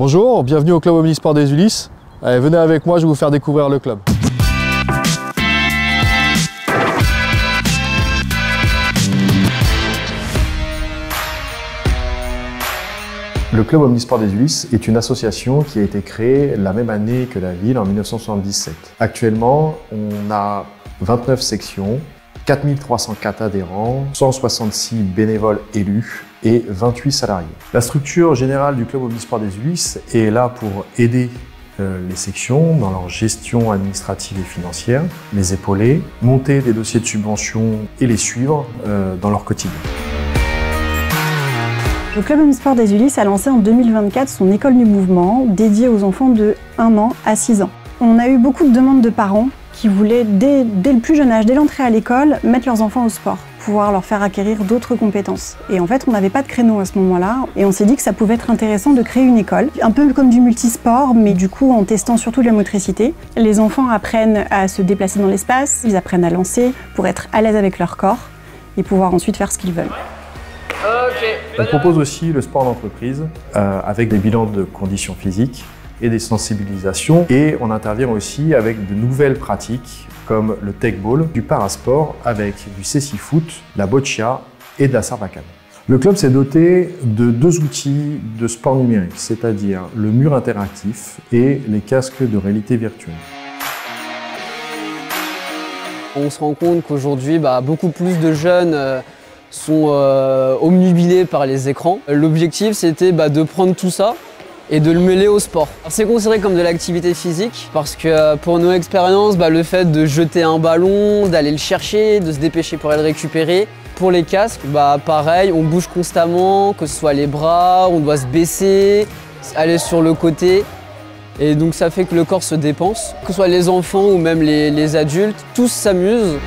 Bonjour, bienvenue au club omnisport des Ulysses. Allez, venez avec moi, je vais vous faire découvrir le club. Le club omnisport des Ulysses est une association qui a été créée la même année que la ville, en 1977. Actuellement, on a 29 sections, 4304 adhérents, 166 bénévoles élus et 28 salariés. La structure générale du club omnisport des Ulysses est là pour aider les sections dans leur gestion administrative et financière, les épauler, monter des dossiers de subvention et les suivre dans leur quotidien. Le club omnisport des Ulysses a lancé en 2024 son école du mouvement dédiée aux enfants de 1 an à 6 ans. On a eu beaucoup de demandes de parents qui voulaient, dès le plus jeune âge, dès l'entrée à l'école, mettre leurs enfants au sport, pouvoir leur faire acquérir d'autres compétences. Et en fait, on n'avait pas de créneau à ce moment-là, et on s'est dit que ça pouvait être intéressant de créer une école, un peu comme du multisport, mais du coup en testant surtout la motricité. Les enfants apprennent à se déplacer dans l'espace, ils apprennent à lancer pour être à l'aise avec leur corps et pouvoir ensuite faire ce qu'ils veulent. On propose aussi le sport d'entreprise avec des bilans de conditions physiques et des sensibilisations, et on intervient aussi avec de nouvelles pratiques comme le tech ball, du parasport avec du cécifoot, la boccia et de la sarbacane. Le club s'est doté de 2 outils de sport numérique, c'est-à-dire le mur interactif et les casques de réalité virtuelle. On se rend compte qu'aujourd'hui, beaucoup plus de jeunes sont omnubilés par les écrans. L'objectif, c'était de prendre tout ça et de le mêler au sport. C'est considéré comme de l'activité physique parce que pour nos expériences, le fait de jeter un ballon, d'aller le chercher, de se dépêcher pour aller le récupérer. Pour les casques, pareil, on bouge constamment, que ce soit les bras, on doit se baisser, aller sur le côté. Et donc ça fait que le corps se dépense. Que ce soit les enfants ou même les adultes, tous s'amusent.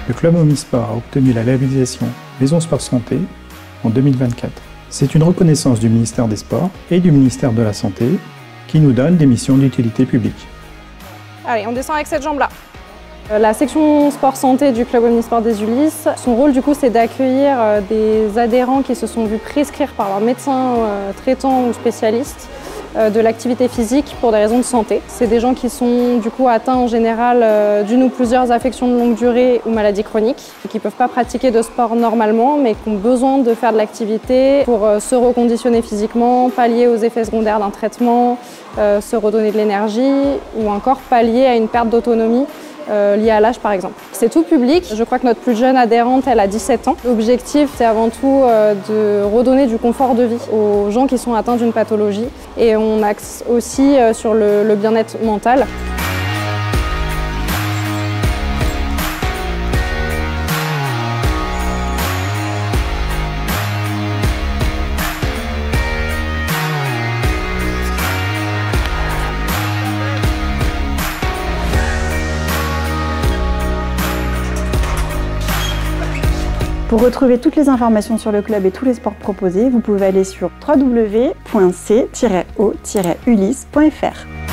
Le club omnisport a obtenu la labellisation Maison Sport Santé en 2024. C'est une reconnaissance du ministère des Sports et du ministère de la Santé qui nous donne des missions d'utilité publique. Allez, on descend avec cette jambe-là. La section sport santé du club omnisport des Ulysses, son rôle du coup c'est d'accueillir des adhérents qui se sont vus prescrire par leur médecin traitant ou spécialiste de l'activité physique pour des raisons de santé. C'est des gens qui sont du coup atteints en général d'une ou plusieurs affections de longue durée ou maladies chroniques, qui ne peuvent pas pratiquer de sport normalement mais qui ont besoin de faire de l'activité pour se reconditionner physiquement, pallier aux effets secondaires d'un traitement, se redonner de l'énergie ou encore pallier à une perte d'autonomie liée à l'âge par exemple. C'est tout public. Je crois que notre plus jeune adhérente, elle a 17 ans. L'objectif, c'est avant tout de redonner du confort de vie aux gens qui sont atteints d'une pathologie. Et on axe aussi sur le bien-être mental. Pour retrouver toutes les informations sur le club et tous les sports proposés, vous pouvez aller sur www.c-o-ulysse.fr.